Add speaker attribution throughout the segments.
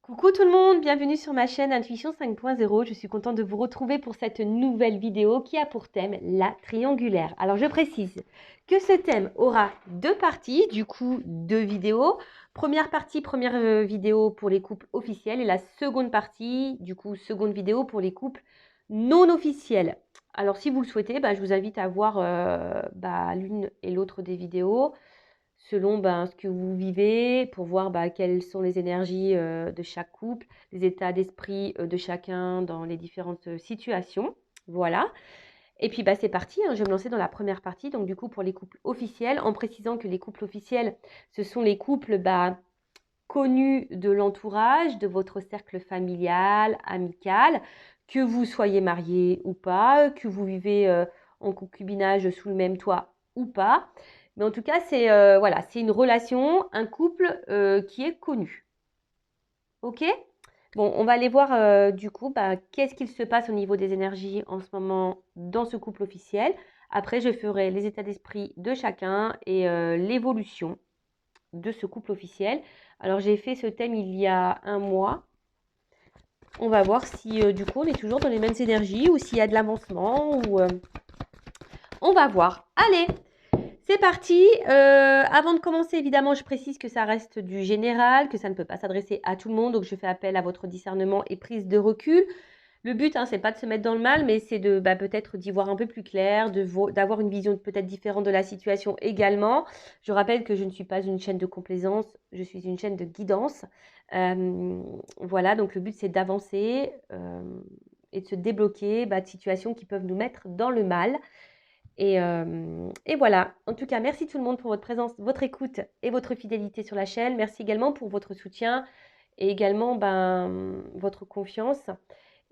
Speaker 1: Coucou tout le monde, bienvenue sur ma chaîne Intuition 5.0. Je suis contente de vous retrouver pour cette nouvelle vidéo qui a pour thème la triangulaire. Alors je précise que ce thème aura deux parties, du coup deux vidéos. Première partie, première vidéo pour les couples officiels et la seconde partie, du coup seconde vidéo pour les couples non officiels. Alors si vous le souhaitez, je vous invite à voir l'une et l'autre des vidéos selon ce que vous vivez, pour voir quelles sont les énergies de chaque couple, les états d'esprit de chacun dans les différentes situations. Voilà. Et puis c'est parti, je vais me lancer dans la première partie, donc du coup pour les couples officiels, en précisant que les couples officiels, ce sont les couples connus de l'entourage, de votre cercle familial, amical, que vous soyez marié ou pas, que vous vivez en concubinage sous le même toit ou pas. Mais en tout cas, c'est voilà, c'est une relation, un couple qui est connu. Ok? Bon, on va aller voir du coup qu'est-ce qu'il se passe au niveau des énergies en ce moment dans ce couple officiel. Après, je ferai les états d'esprit de chacun et l'évolution de ce couple officiel. Alors, j'ai fait ce thème il y a un mois. On va voir si du coup on est toujours dans les mêmes énergies ou s'il y a de l'avancement ou on va voir. Allez! C'est parti. Avant de commencer, évidemment, je précise que ça reste du général, que ça ne peut pas s'adresser à tout le monde. Donc, je fais appel à votre discernement et prise de recul. Le but, c'est pas de se mettre dans le mal, mais c'est de peut-être d'y voir un peu plus clair, d'avoir une vision peut-être différente de la situation également. Je rappelle que je ne suis pas une chaîne de complaisance, je suis une chaîne de guidance. Voilà, donc le but, c'est d'avancer et de se débloquer de situations qui peuvent nous mettre dans le mal. Et voilà, en tout cas, merci tout le monde pour votre présence, votre écoute et votre fidélité sur la chaîne. Merci également pour votre soutien et également votre confiance.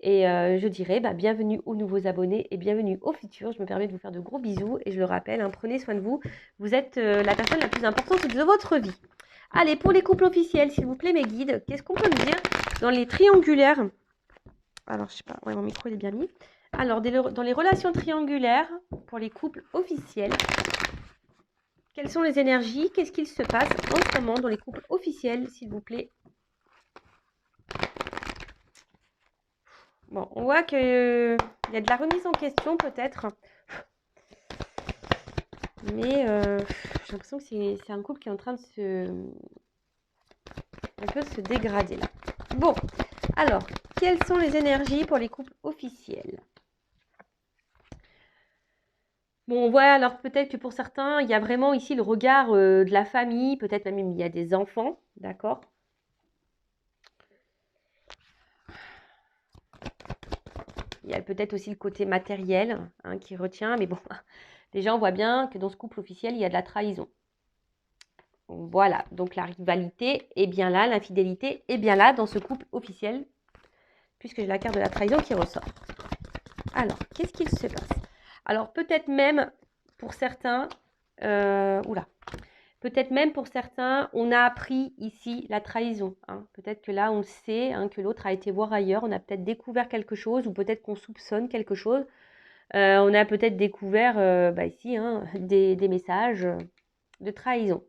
Speaker 1: Et je dirais bienvenue aux nouveaux abonnés et bienvenue aux futurs. Je me permets de vous faire de gros bisous et je le rappelle, prenez soin de vous. Vous êtes la personne la plus importante de votre vie. Allez, pour les couples officiels, s'il vous plaît, mes guides, qu'est-ce qu'on peut me dire dans les triangulaires? Alors, je sais pas, ouais, mon micro il est bien mis. Alors, dans les relations triangulaires, pour les couples officiels, quelles sont les énergies? Qu'est-ce qu'il se passe en ce moment dans les couples officiels, s'il vous plaît? Bon, on voit qu'il y a de la remise en question peut-être. Mais j'ai l'impression que c'est un couple qui est en train de un peu se dégrader là. Bon, alors, quelles sont les énergies pour les couples officiels? Bon, on voit alors peut-être que pour certains, il y a vraiment ici le regard de la famille, peut-être même il y a des enfants, d'accord? Il y a peut-être aussi le côté matériel qui retient, mais bon, déjà on voit bien que dans ce couple officiel, il y a de la trahison. Voilà, donc la rivalité est bien là, l'infidélité est bien là dans ce couple officiel, puisque j'ai la carte de la trahison qui ressort. Alors, qu'est-ce qu'il se passe? Alors, peut-être même pour certains, peut-être même pour certains, on a appris ici la trahison. Peut-être que là, on sait que l'autre a été voir ailleurs, on a peut-être découvert quelque chose ou peut-être qu'on soupçonne quelque chose. On a peut-être découvert ici des messages de trahison.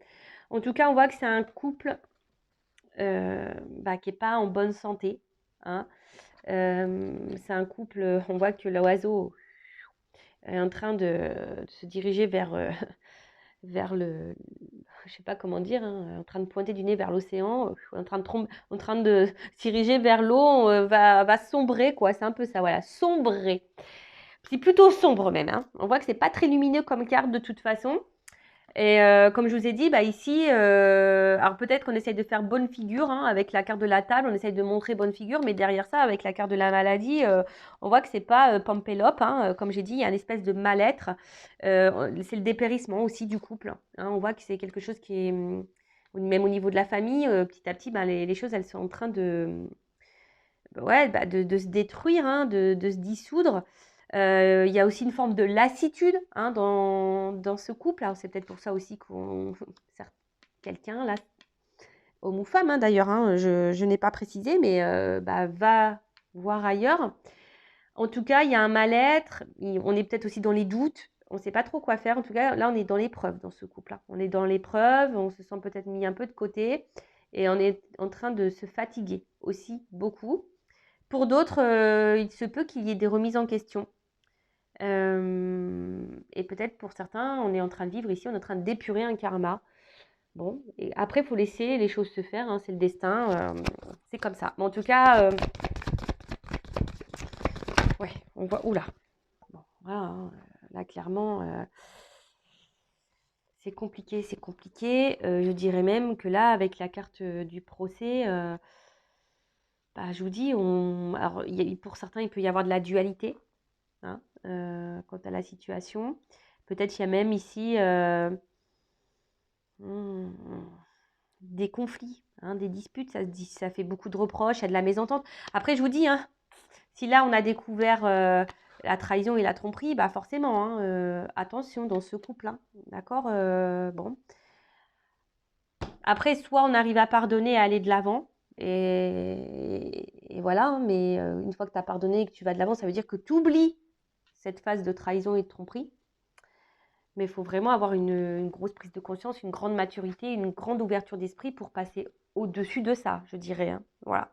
Speaker 1: En tout cas, on voit que c'est un couple qui n'est pas en bonne santé. C'est un couple, on voit que l'oiseau est en train de se diriger vers, vers le, je sais pas comment dire, en train de pointer du nez vers l'océan, en train de se diriger vers l'eau, va sombrer, quoi. C'est un peu ça, voilà, sombrer. C'est plutôt sombre même. On voit que c'est pas très lumineux comme carte de toute façon. Et comme je vous ai dit, ici, alors peut-être qu'on essaye de faire bonne figure avec la carte de la table, on essaye de montrer bonne figure, mais derrière ça, avec la carte de la maladie, on voit que c'est pas Pampélope, comme j'ai dit, il y a une espèce de mal-être. C'est le dépérissement aussi du couple. On voit que c'est quelque chose qui est, même au niveau de la famille, petit à petit, les choses, elles sont en train de se détruire, de se dissoudre. Il y a aussi une forme de lassitude dans ce couple. Alors, c'est peut-être pour ça aussi qu'on quelqu'un, là, homme ou femme d'ailleurs, je n'ai pas précisé, mais va voir ailleurs. En tout cas, il y a un mal-être. On est peut-être aussi dans les doutes. On ne sait pas trop quoi faire. En tout cas, là, on est dans l'épreuve dans ce couple-là. On est dans l'épreuve. On se sent peut-être mis un peu de côté. et on est en train de se fatiguer aussi beaucoup. Pour d'autres, il se peut qu'il y ait des remises en question. Et peut-être pour certains, on est en train de vivre ici, on est en train d'épurer un karma. Bon, et après, il faut laisser les choses se faire, hein, c'est le destin, c'est comme ça. Mais en tout cas, ouais, on voit, oula, bon, voilà, hein, là, clairement, c'est compliqué, c'est compliqué. Je dirais même que là, avec la carte du procès, bah, je vous dis, alors, pour certains, il peut y avoir de la dualité, hein, quant à la situation. Peut-être il y a même ici hmm, des conflits, hein, des disputes, ça fait beaucoup de reproches, il y a de la mésentente. Après, je vous dis, hein, si là on a découvert la trahison et la tromperie, bah forcément, hein, attention dans ce couple, hein, d'accord, bon. Après, soit on arrive à pardonner et à aller de l'avant, et voilà, hein, mais une fois que tu as pardonné et que tu vas de l'avant, ça veut dire que tu oublies cette phase de trahison et de tromperie. Mais il faut vraiment avoir une grosse prise de conscience, une grande maturité, une grande ouverture d'esprit pour passer au-dessus de ça, je dirais, hein. Voilà.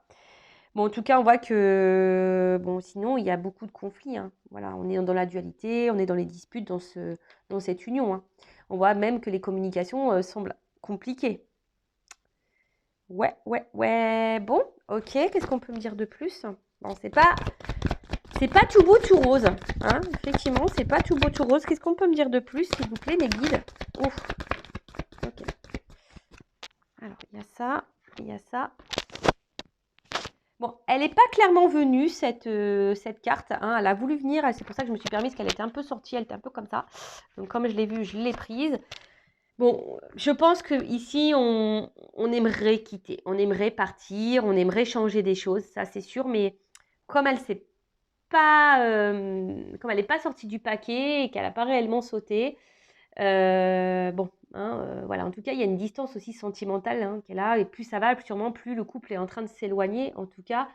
Speaker 1: Bon, en tout cas, on voit que, bon, sinon, il y a beaucoup de conflits, hein. Voilà, on est dans la dualité, on est dans les disputes, dans cette union, hein. On voit même que les communications semblent compliquées. Ouais, ouais, ouais. Bon, ok, qu'est-ce qu'on peut me dire de plus? Bon, c'est pas tout beau, tout rose, hein. Effectivement, c'est pas tout beau, tout rose. Qu'est-ce qu'on peut me dire de plus, s'il vous plaît, mes guides? Ouf. Ok. Alors, il y a ça, il y a ça. Bon, elle n'est pas clairement venue, cette carte, hein. Elle a voulu venir, c'est pour ça que je me suis permise qu'elle était un peu sortie, elle était un peu comme ça. Donc, comme je l'ai vue, je l'ai prise. Bon, je pense qu'ici, on aimerait quitter, on aimerait partir, on aimerait changer des choses, ça c'est sûr, mais comme elle s'est pas, comme elle n'est pas sortie du paquet et qu'elle n'a pas réellement sauté, bon, hein, voilà. En tout cas, il y a une distance aussi sentimentale, hein, qu'elle a, et plus ça va, sûrement plus le couple est en train de s'éloigner, en tout cas,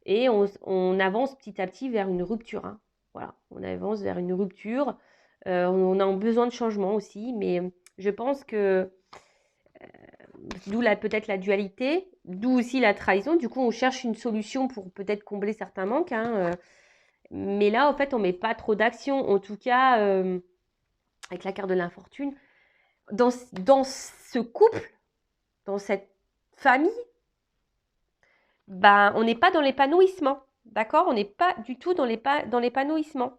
Speaker 1: et on avance petit à petit vers une rupture, hein. Voilà, on avance vers une rupture. On a besoin de changement aussi, mais je pense que d'où peut-être la dualité, d'où aussi la trahison. Du coup, on cherche une solution pour peut-être combler certains manques, hein, mais là, en fait, on met pas trop d'action. En tout cas, avec la carte de l'infortune, dans ce couple, dans cette famille, ben, on n'est pas dans l'épanouissement. D'accord? On n'est pas du tout dans l'épanouissement.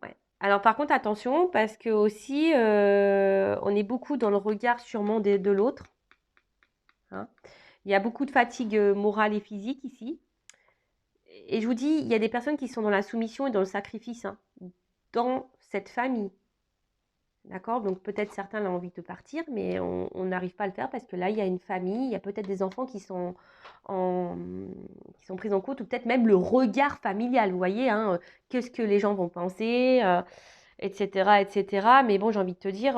Speaker 1: Ouais. Alors, par contre, attention, parce que aussi, on est beaucoup dans le regard sûrement de l'autre, hein. Il y a beaucoup de fatigue morale et physique ici. Et je vous dis, il y a des personnes qui sont dans la soumission et dans le sacrifice, hein, dans cette famille. D'accord? Donc peut-être certains ont envie de partir, mais on n'arrive pas à le faire parce que là, il y a une famille, il y a peut-être des enfants qui sont pris en compte, ou peut-être même le regard familial, vous voyez, hein, qu'est-ce que les gens vont penser, etc., etc. Mais bon, j'ai envie de te dire,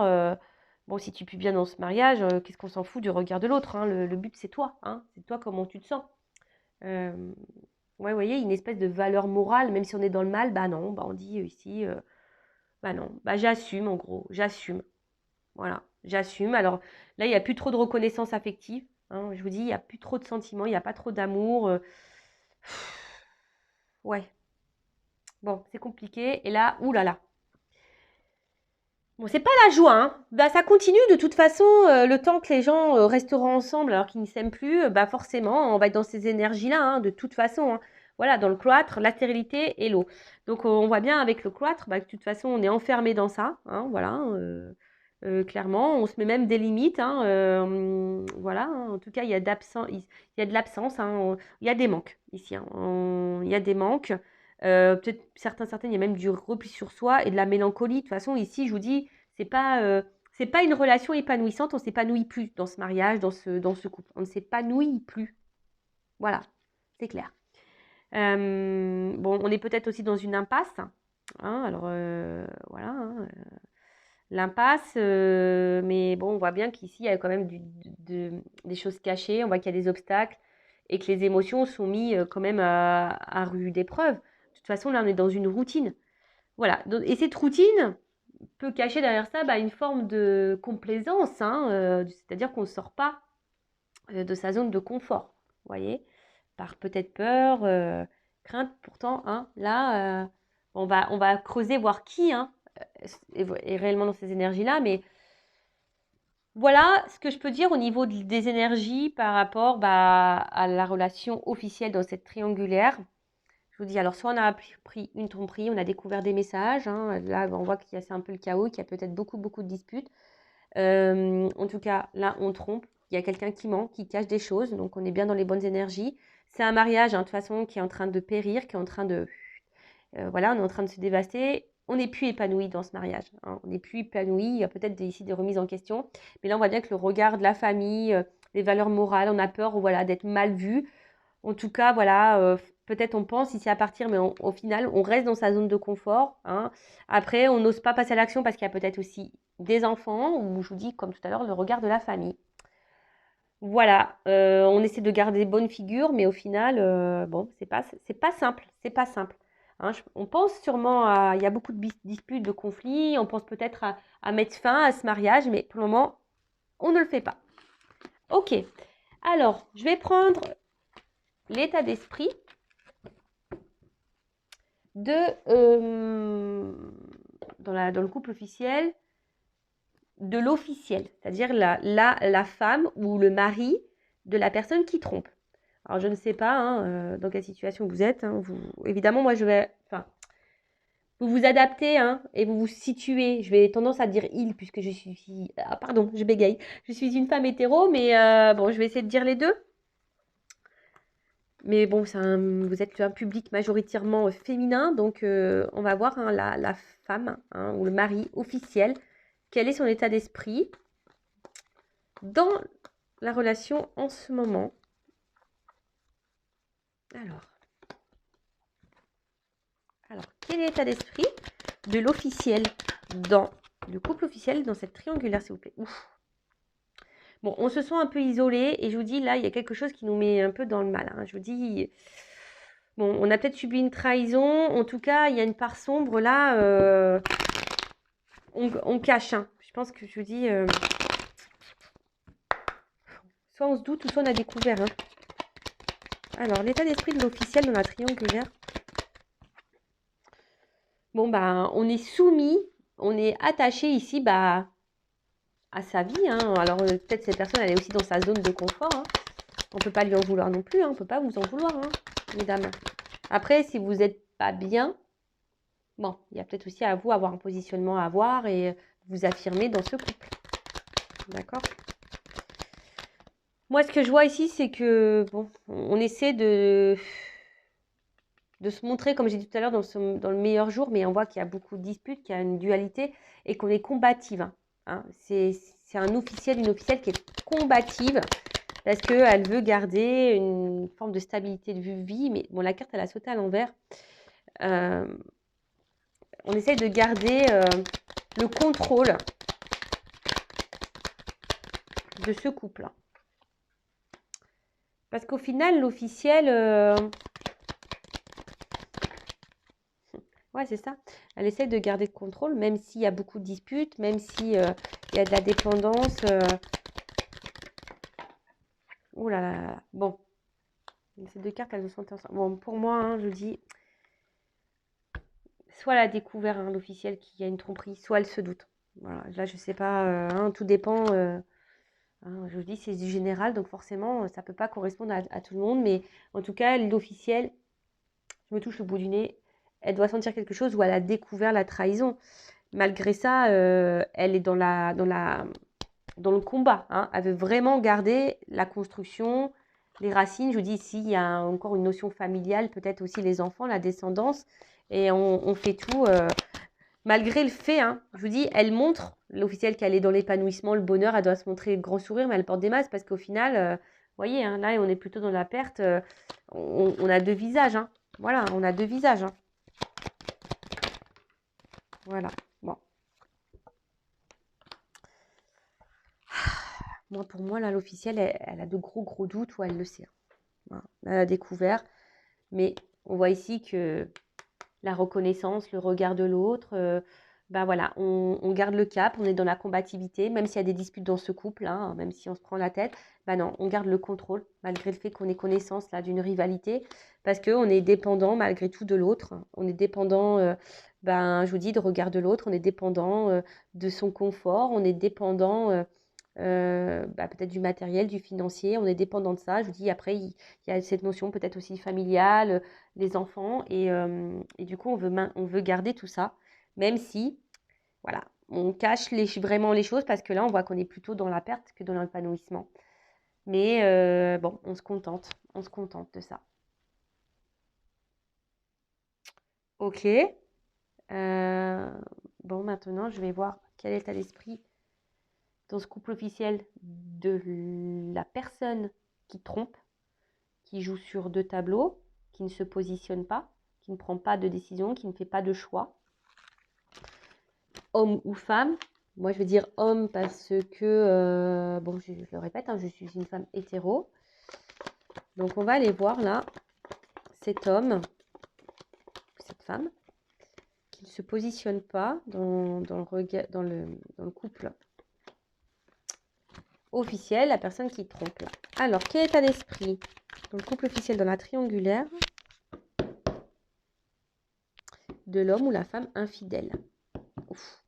Speaker 1: bon, si tu pues bien dans ce mariage, qu'est-ce qu'on s'en fout du regard de l'autre, hein, le but, c'est toi, hein, c'est toi, comment tu te sens. Euh, ouais, vous voyez, une espèce de valeur morale, même si on est dans le mal, bah non, bah on dit ici, bah non, bah j'assume en gros, j'assume. Voilà, j'assume. Alors là, il n'y a plus trop de reconnaissance affective, hein. Je vous dis, il n'y a plus trop de sentiments, il n'y a pas trop d'amour. Ouais, bon, c'est compliqué. Et là, oulala. Bon, c'est pas la joie, hein. Bah, ça continue de toute façon, le temps que les gens resteront ensemble alors qu'ils ne s'aiment plus, bah forcément, on va être dans ces énergies-là, hein, de toute façon, hein. Voilà, dans le cloître, la stérilité et l'eau. Donc, on voit bien avec le cloître, bah, que de toute façon, on est enfermé dans ça, hein, voilà, clairement. On se met même des limites, hein, voilà, hein. En tout cas, il y a de l'absence, hein, il y a des manques ici, hein. Il y a des manques. Peut-être certaines, il y a même du repli sur soi et de la mélancolie. De toute façon, ici, je vous dis, c'est pas une relation épanouissante. On s'épanouit plus dans ce mariage, dans ce couple. On ne s'épanouit plus. Voilà, c'est clair. Bon, on est peut-être aussi dans une impasse, hein. Alors, voilà, hein, l'impasse, mais bon, on voit bien qu'ici, il y a quand même des choses cachées. On voit qu'il y a des obstacles et que les émotions sont mises quand même à rude épreuve. De toute façon, là, on est dans une routine. Voilà. Et cette routine peut cacher derrière ça, bah, une forme de complaisance, hein, c'est-à-dire qu'on ne sort pas de sa zone de confort, vous voyez, par peut-être peur, crainte. Pourtant, hein, là, on va creuser, voir qui hein, est réellement dans ces énergies-là, mais voilà ce que je peux dire au niveau des énergies par rapport à la relation officielle dans cette triangulaire. Je vous dis, alors soit on a pris une tromperie, on a découvert des messages, hein, là on voit qu'il y a c'est un peu le chaos, qu'il y a peut-être beaucoup de disputes. En tout cas, là on trompe, il y a quelqu'un qui ment, qui cache des choses, donc on est bien dans les bonnes énergies. C'est un mariage, hein, de toute façon, qui est en train de périr, qui est en train de... voilà, on est en train de se dévaster. On n'est plus épanoui dans ce mariage, hein, on n'est plus épanoui, il y a peut-être ici des remises en question, mais là on voit bien que le regard de la famille, les valeurs morales, on a peur voilà, d'être mal vu. En tout cas, voilà, peut-être on pense ici à partir, mais au final, on reste dans sa zone de confort, hein. Après, on n'ose pas passer à l'action parce qu'il y a peut-être aussi des enfants, ou je vous dis, comme tout à l'heure, le regard de la famille. Voilà, on essaie de garder bonne figure, mais au final, bon, c'est pas simple, c'est pas simple. Hein. On pense sûrement à, il y a beaucoup de disputes, de conflits, on pense peut-être à mettre fin à ce mariage, mais pour le moment, on ne le fait pas. Ok, alors, je vais prendre l'état d'esprit dans le couple officiel, de l'officiel, c'est-à-dire la femme ou le mari de la personne qui trompe. Alors, je ne sais pas hein, dans quelle situation vous êtes. Hein, évidemment, moi, vous vous adaptez hein, et vous vous situez. Je vais tendance à dire il, puisque je suis... Ah, pardon, je bégaye. Je suis une femme hétéro, mais bon, je vais essayer de dire les deux. Mais bon, vous êtes un public majoritairement féminin, donc on va voir hein, la femme hein, ou le mari officiel, quel est son état d'esprit dans la relation en ce moment. Alors quel est l'état d'esprit de l'officiel dans le couple officiel dans cette triangulaire, s'il vous plaît. Ouf. Bon, on se sent un peu isolé et je vous dis, là, il y a quelque chose qui nous met un peu dans le mal. Hein. Je vous dis, bon, on a peut-être subi une trahison. En tout cas, il y a une part sombre là. On cache. Hein. Je pense que je vous dis, soit on se doute ou soit on a découvert. Hein. Alors, l'état d'esprit de l'officiel dans la triangulaire. Bon, bah, on est soumis, on est attaché ici, bah, à sa vie. Hein. Alors, peut-être cette personne, elle est aussi dans sa zone de confort. Hein. On ne peut pas lui en vouloir non plus. Hein. On ne peut pas vous en vouloir, hein, mesdames. Après, si vous n'êtes pas bien, bon, il y a peut-être aussi à vous avoir un positionnement à avoir et vous affirmer dans ce couple. D'accord ? Moi, ce que je vois ici, c'est que, bon, on essaie de se montrer, comme j'ai dit tout à l'heure, dans le meilleur jour, mais on voit qu'il y a beaucoup de disputes, qu'il y a une dualité et qu'on est combative. Hein. C'est un officiel, une officielle qui est combative parce qu'elle veut garder une forme de stabilité de vie, mais bon, la carte, elle a sauté à l'envers. On essaie de garder le contrôle de ce couple. Parce qu'au final, l'officiel... ouais, c'est ça. Elle essaie de garder le contrôle, même s'il y a beaucoup de disputes, même s'il y a de la dépendance. Oh là là là. Bon. Ces deux cartes, elles sont ensemble. Bon, pour moi, hein, je dis... Soit elle a découvert hein, l'officiel qu'il y a une tromperie, soit elle se doute. Voilà. Là, je sais pas. Hein, tout dépend... Hein, je vous dis, c'est du général, donc forcément, ça ne peut pas correspondre à tout le monde. Mais en tout cas, l'officiel, je me touche le bout du nez, elle doit sentir quelque chose ou elle a découvert la trahison. Malgré ça, elle est dans le combat. Hein. Elle veut vraiment garder la construction, les racines. Je vous dis ici, il y a encore une notion familiale, peut-être aussi les enfants, la descendance. Et on fait tout... malgré le fait, hein, je vous dis, elle montre, l'officielle, qu'elle est dans l'épanouissement, le bonheur, elle doit se montrer le grand sourire, mais elle porte des masques parce qu'au final, vous voyez, hein, là, on est plutôt dans la perte. On a deux visages. Hein. Voilà, on a deux visages. Hein. Voilà, bon. Moi, pour moi, là, l'officielle, elle a de gros doutes ou elle le sait. Voilà. Elle a découvert, mais on voit ici que la reconnaissance, le regard de l'autre, ben voilà, on garde le cap, on est dans la combativité, même s'il y a des disputes dans ce couple, hein, même si on se prend la tête, ben non, on garde le contrôle, malgré le fait qu'on ait connaissance là d'une rivalité, parce qu'on est dépendant malgré tout de l'autre. On est dépendant, ben, je vous dis, de regard de l'autre, on est dépendant de son confort, on est dépendant bah, peut-être du matériel, du financier, on est dépendant de ça. Je vous dis, après, il y a cette notion peut-être aussi familiale, les enfants, et du coup, on veut garder tout ça, même si, voilà, on cache vraiment les choses, parce que là, on voit qu'on est plutôt dans la perte que dans l'épanouissement. Mais bon, on se contente de ça. Ok. Bon, maintenant, je vais voir quel est l'état d'esprit dans ce couple officiel de la personne qui trompe, qui joue sur deux tableaux, qui ne se positionne pas, qui ne prend pas de décision, qui ne fait pas de choix. Homme ou femme. Moi, je vais dire homme parce que, bon, je le répète, hein, je suis une femme hétéro. Donc, on va aller voir là cet homme, cette femme, qui ne se positionne pas dans le couple officiel, la personne qui trompe. Alors, quel état d'esprit dans le couple officiel, dans la triangulaire, de l'homme ou la femme infidèle? Ouf.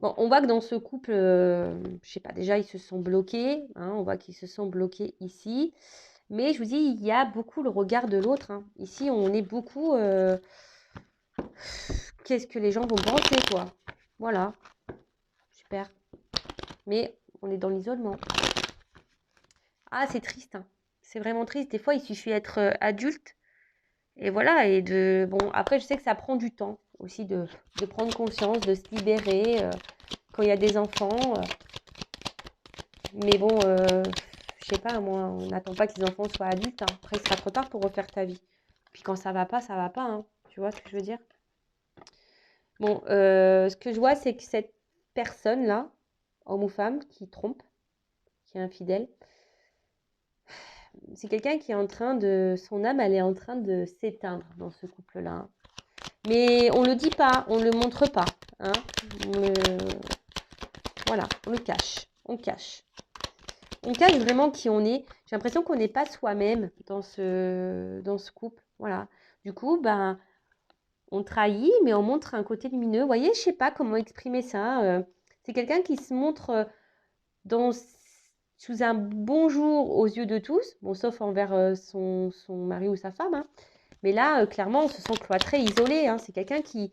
Speaker 1: Bon, on voit que dans ce couple, je sais pas, déjà ils se sont bloqués, hein, on voit qu'ils se sont bloqués ici. Mais je vous dis, il y a beaucoup le regard de l'autre, hein. Ici, on est beaucoup, qu'est-ce que les gens vont penser, quoi. Voilà, super. Mais on est dans l'isolement. Ah, c'est triste, hein. C'est vraiment triste. Des fois, il suffit d'être adulte. Et voilà, et de... Bon, après, je sais que ça prend du temps aussi de prendre conscience, de se libérer quand il y a des enfants. Mais bon, je sais pas, moi, on n'attend pas que les enfants soient adultes, hein. Après, il sera trop tard pour refaire ta vie. Puis quand ça va pas, hein. Tu vois ce que je veux dire? Bon, ce que je vois, c'est que cette personne-là, homme ou femme, qui trompe, qui est infidèle, c'est quelqu'un qui est en train de... Son âme, elle est en train de s'éteindre dans ce couple-là, hein. Mais on le dit pas, on le montre pas, hein. Voilà, on le cache, on cache. On cache vraiment qui on est. J'ai l'impression qu'on n'est pas soi-même dans ce couple. Voilà. Du coup, ben, on trahit, mais on montre un côté lumineux. Vous voyez, je sais pas comment exprimer ça. C'est quelqu'un qui se montre dans, sous un bon jour aux yeux de tous. Bon, sauf envers son mari ou sa femme, hein. Mais là, clairement, on se sent cloîtré, isolé, hein. C'est quelqu'un qui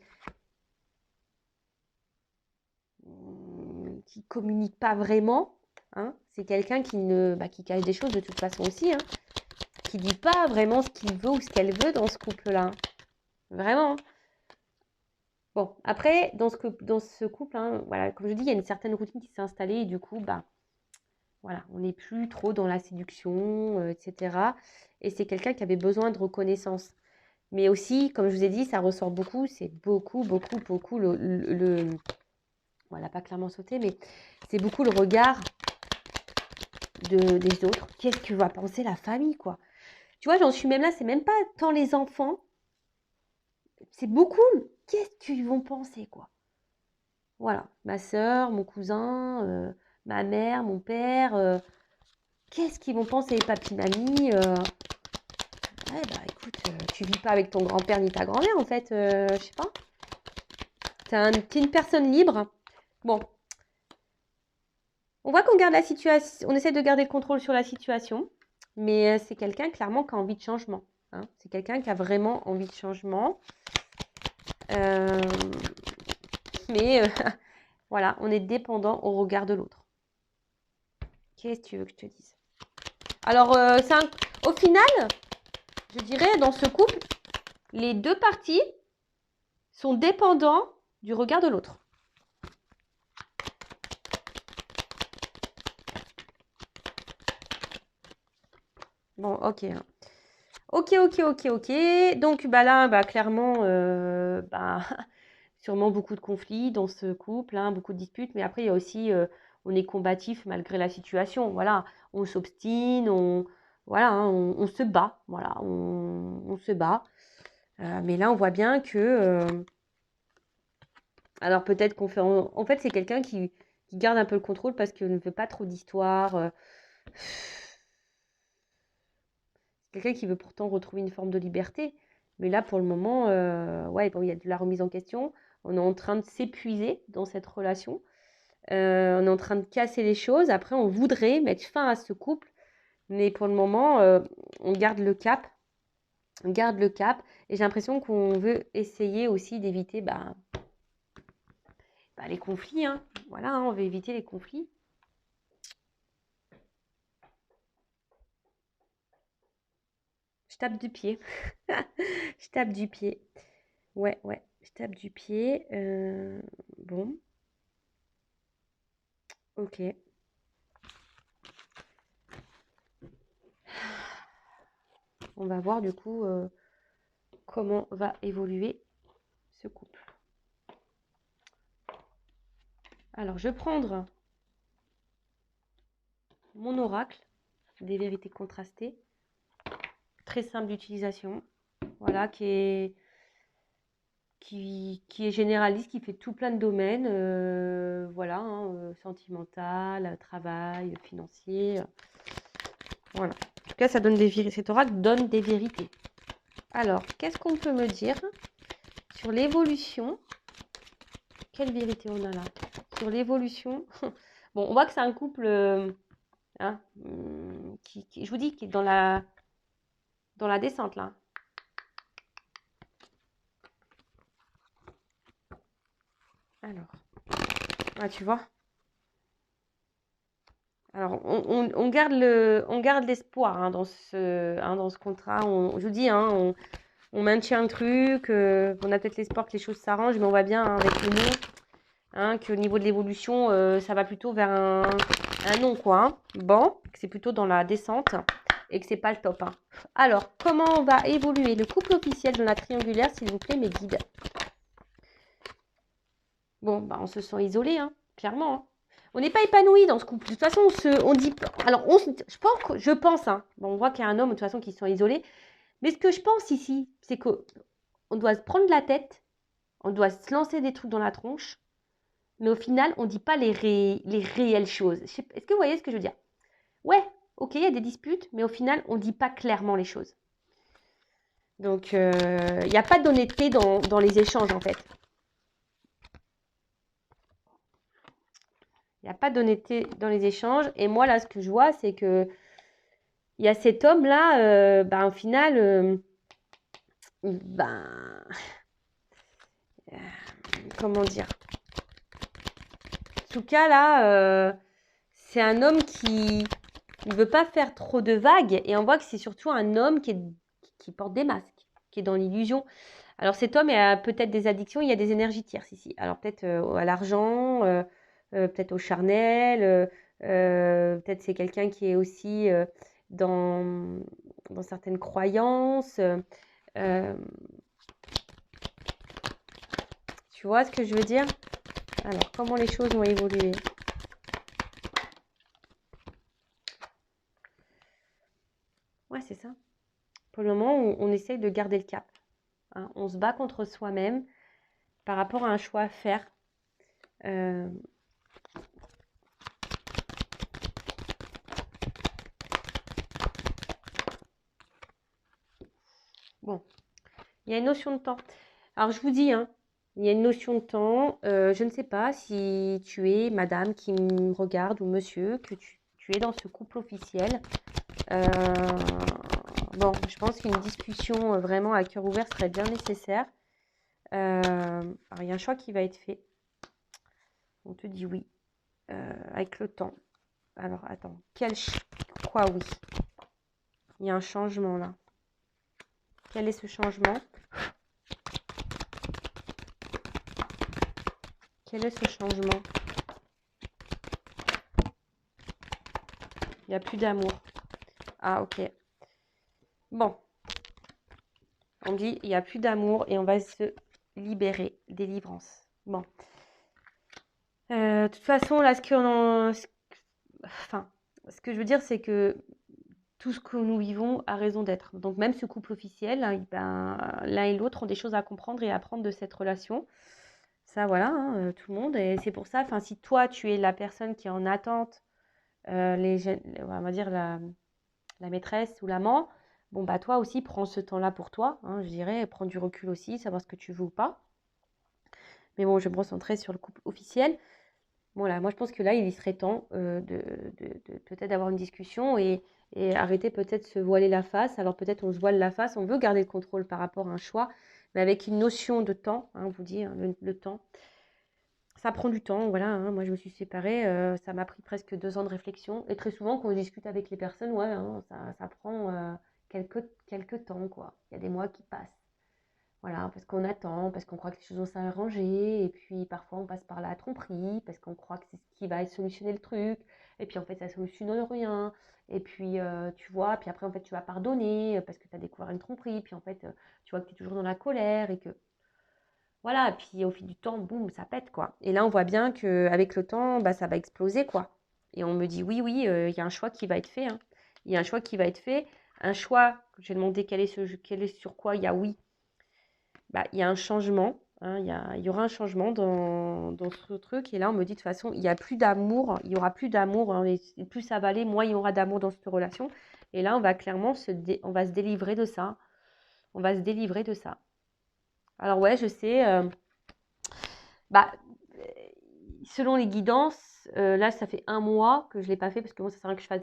Speaker 1: communique pas vraiment, hein. C'est quelqu'un qui cache des choses de toute façon aussi, hein. Qui dit pas vraiment ce qu'il veut ou ce qu'elle veut dans ce couple-là. Vraiment. Bon, après, dans ce couple, hein, voilà, comme je dis, il y a une certaine routine qui s'est installée et du coup, bah, voilà, on n'est plus trop dans la séduction, etc. Et c'est quelqu'un qui avait besoin de reconnaissance. Mais aussi, comme je vous ai dit, ça ressort beaucoup, c'est beaucoup, beaucoup, beaucoup voilà, pas clairement sauté, mais c'est beaucoup le regard des autres. Qu'est-ce que va penser la famille, quoi? Tu vois, j'en suis même là, c'est même pas tant les enfants, c'est beaucoup, qu'est-ce qu'ils vont penser, quoi? Voilà, ma soeur, mon cousin, ma mère, mon père, qu'est-ce qu'ils vont penser, papy, mamie? Ouais, bah écoute, tu vis pas avec ton grand-père ni ta grand-mère, en fait, je sais pas. T'es une personne libre. Bon, on voit qu'on garde la situation, on essaie de garder le contrôle sur la situation, mais c'est quelqu'un clairement qui a envie de changement, hein. C'est quelqu'un qui a vraiment envie de changement. Euh, mais voilà, on est dépendant au regard de l'autre. Qu'est-ce que tu veux que je te dise? Alors, au final, je dirais, dans ce couple, les deux parties sont dépendants du regard de l'autre. Bon, ok. Ok. Donc, bah là, bah, clairement, bah, sûrement beaucoup de conflits dans ce couple, hein, beaucoup de disputes. Mais après, il y a aussi, on est combatif malgré la situation. Voilà, on s'obstine, voilà, hein, on se bat. Voilà, on se bat. Mais là, on voit bien que Alors peut-être qu'on fait... En fait, c'est quelqu'un qui garde un peu le contrôle parce qu'il ne veut pas trop d'histoire. Quelqu'un qui veut pourtant retrouver une forme de liberté. Mais là, pour le moment, ouais, bon, il y a de la remise en question. On est en train de s'épuiser dans cette relation. On est en train de casser les choses. Après, on voudrait mettre fin à ce couple. Mais pour le moment, on garde le cap. On garde le cap. Et j'ai l'impression qu'on veut essayer aussi d'éviter les conflits. Hein. Voilà, hein, on veut éviter les conflits. Je tape du pied. Je tape du pied. Ouais, ouais, je tape du pied. Bon, ok. On va voir du coup comment va évoluer ce couple. Alors, je vais prendre mon oracle des vérités contrastées. Très simple d'utilisation. Voilà, qui est généraliste, qui fait tout plein de domaines. Voilà, hein, sentimental, travail, financier. Voilà. En tout cas, ça donne cet oracle donne des vérités. Alors, qu'est-ce qu'on peut me dire sur l'évolution? Quelle vérité on a là? Sur l'évolution. Bon, on voit que c'est un couple hein, je vous dis, qui est dans la descente là. Alors, ouais, tu vois. Alors, on garde l'espoir hein, dans ce contrat. Je vous dis, hein, on maintient le truc. On a peut-être l'espoir que les choses s'arrangent, mais on voit bien hein, avec le nom hein, qu'au niveau de l'évolution, ça va plutôt vers un non, quoi. Hein. Bon, que c'est plutôt dans la descente et que c'est pas le top. Hein. Alors, comment on va évoluer le couple officiel dans la triangulaire, s'il vous plaît, mes guides? Bon, bah, on se sent isolé, hein, clairement. Hein. On n'est pas épanoui dans ce couple. De toute façon, on dit... Alors, je pense hein, bon, on voit qu'il y a un homme, de toute façon, qui se sent isolé. Mais ce que je pense ici, c'est qu'on doit se prendre la tête, on doit se lancer des trucs dans la tronche, mais au final, on ne dit pas les réelles choses. Est-ce que vous voyez ce que je veux dire? Ouais, ok, il y a des disputes, mais au final, on ne dit pas clairement les choses. Donc, il n'y a pas d'honnêteté dans les échanges, en fait. Il n'y a pas d'honnêteté dans les échanges. Et moi, là, ce que je vois, c'est que il y a cet homme-là, au final, ben, comment dire? En tout cas, là, c'est un homme qui ne veut pas faire trop de vagues. Et on voit que c'est surtout un homme qui porte des masques, qui est dans l'illusion. Alors, cet homme a peut-être des addictions, il y a des énergies tierces ici. Alors, peut-être à l'argent, peut-être au charnel, peut-être c'est quelqu'un qui est aussi dans, dans certaines croyances. Tu vois ce que je veux dire? Alors, comment les choses vont évoluer? Ouais, c'est ça. Pour le moment, on essaye de garder le cap. Hein. On se bat contre soi-même par rapport à un choix à faire. Bon, il y a une notion de temps. Alors, je vous dis, hein, il y a une notion de temps. Je ne sais pas si tu es madame qui me regarde ou monsieur, que tu es dans ce couple officiel. Bon, je pense qu'une discussion vraiment à cœur ouvert serait bien nécessaire. Alors, il y a un choix qui va être fait. On te dit oui, avec le temps. Alors, attends, quoi oui? Il y a un changement là. Quel est ce changement? Quel est ce changement? Il n'y a plus d'amour. Ah, ok. Bon. On dit il n'y a plus d'amour et on va se libérer. Délivrance. Bon. De toute façon, là, ce que je veux dire, c'est que tout ce que nous vivons a raison d'être. Donc, même ce couple officiel, hein, l'un et l'autre ont des choses à comprendre et à apprendre de cette relation. Ça, voilà, hein, tout le monde. Et c'est pour ça, enfin, si toi, tu es la personne qui est en attente, on va dire la maîtresse ou l'amant, bon, bah, toi aussi, prends ce temps-là pour toi, hein, je dirais, prends du recul aussi, savoir ce que tu veux ou pas. Mais bon, je vais me recentrer sur le couple officiel. Voilà, moi, je pense que là, il serait temps de peut-être d'avoir une discussion et arrêter peut-être de se voiler la face. Alors, peut-être on se voile la face, on veut garder le contrôle par rapport à un choix, mais avec une notion de temps, hein, on vous dit, hein, le temps. Ça prend du temps, voilà, hein. Moi, je me suis séparée, ça m'a pris presque 2 ans de réflexion. Et très souvent, quand on discute avec les personnes, ouais, hein, ça prend quelques temps, quoi. Il y a des mois qui passent. Voilà, parce qu'on attend, parce qu'on croit que les choses vont s'arranger. Et puis, parfois, on passe par la tromperie, parce qu'on croit que c'est ce qui va solutionner le truc. Et puis, en fait, ça ne solutionne rien. Et puis, tu vois, puis après, en fait, tu vas pardonner parce que tu as découvert une tromperie. Puis, en fait, tu vois que tu es toujours dans la colère et que voilà, et puis au fil du temps, boum, ça pète, quoi. Et là, on voit bien qu'avec le temps, bah, ça va exploser, quoi. Et on me dit, oui, oui, il y a un choix qui va être fait, hein. Il y a un choix qui va être fait. Un choix, j'ai demandé quel est sur quoi il y a oui. Bah, il y a un changement, hein, il y aura un changement dans ce truc. Et là, on me dit, de toute façon, il n'y a plus d'amour, il n'y aura plus d'amour, hein, et plus ça va aller, moins il y aura d'amour dans cette relation. Et là, on va clairement on va se délivrer de ça. On va se délivrer de ça. Alors ouais, je sais, bah, selon les guidances, là, ça fait 1 mois que je ne l'ai pas fait parce que moi, ça sert à rien que je fasse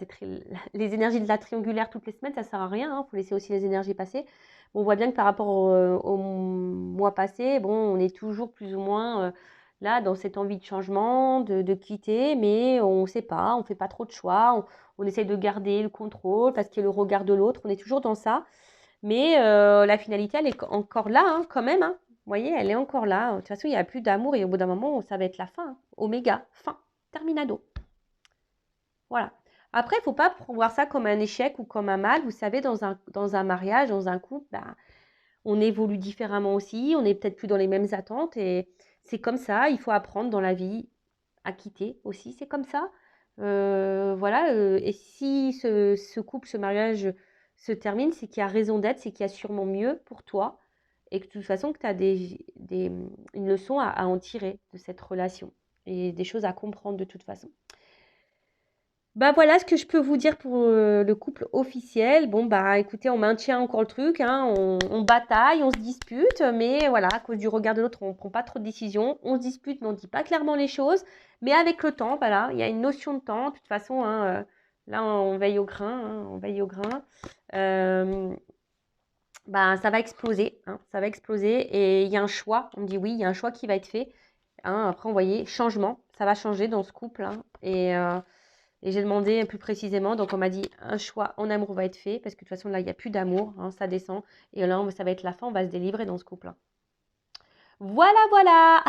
Speaker 1: les énergies de la triangulaire toutes les semaines, ça sert à rien, hein, faut laisser aussi les énergies passer. On voit bien que par rapport au mois passé, bon, on est toujours plus ou moins là dans cette envie de changement, de quitter, mais on ne sait pas, on ne fait pas trop de choix, on essaye de garder le contrôle parce qu'il y a le regard de l'autre, on est toujours dans ça. Mais la finalité, elle est encore là, hein, quand même, hein. Vous voyez, elle est encore là. De toute façon, il n'y a plus d'amour et au bout d'un moment, ça va être la fin, hein. Oméga, fin, terminado. Voilà. Après, il ne faut pas voir ça comme un échec ou comme un mal. Vous savez, dans un mariage, dans un couple, bah, on évolue différemment aussi. On n'est peut-être plus dans les mêmes attentes. Et c'est comme ça. Il faut apprendre dans la vie à quitter aussi. C'est comme ça. Voilà. Et si ce couple, ce mariage se termine, c'est qu'il y a raison d'être, c'est qu'il y a sûrement mieux pour toi. Et que de toute façon, que tu as une leçon à en tirer de cette relation. Et des choses à comprendre de toute façon. Bah voilà ce que je peux vous dire pour le couple officiel. Bon, bah écoutez, on maintient encore le truc, hein, on bataille, on se dispute, mais voilà, à cause du regard de l'autre, on ne prend pas trop de décisions. On se dispute, mais on ne dit pas clairement les choses. Mais avec le temps, voilà, il y a une notion de temps. De toute façon, hein, là, on veille au grain, hein, on veille au grain. Bah, ça va exploser, hein, ça va exploser. Et il y a un choix, on me dit oui, il y a un choix qui va être fait, hein. Après, on voyait changement, ça va changer dans ce couple, hein. Et j'ai demandé plus précisément, donc on m'a dit un choix en amour va être fait, parce que de toute façon là il n'y a plus d'amour, hein, ça descend, et là ça va être la fin, on va se délivrer dans ce couple-là. Voilà, voilà.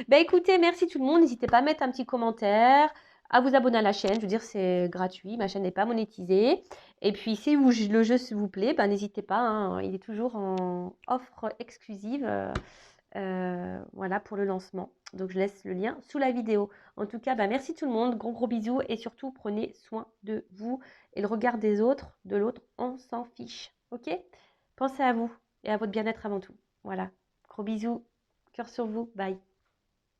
Speaker 1: Ben écoutez, merci tout le monde, n'hésitez pas à mettre un petit commentaire, à vous abonner à la chaîne, je veux dire c'est gratuit, ma chaîne n'est pas monétisée. Et puis si le jeu vous plaît, ben, n'hésitez pas, hein, il est toujours en offre exclusive. Voilà pour le lancement. Donc je laisse le lien sous la vidéo. En tout cas, bah, merci tout le monde, gros bisous et surtout prenez soin de vous et le regard des autres, de l'autre, on s'en fiche. Ok? Pensez à vous et à votre bien-être avant tout. Voilà. Gros bisous, cœur sur vous, bye.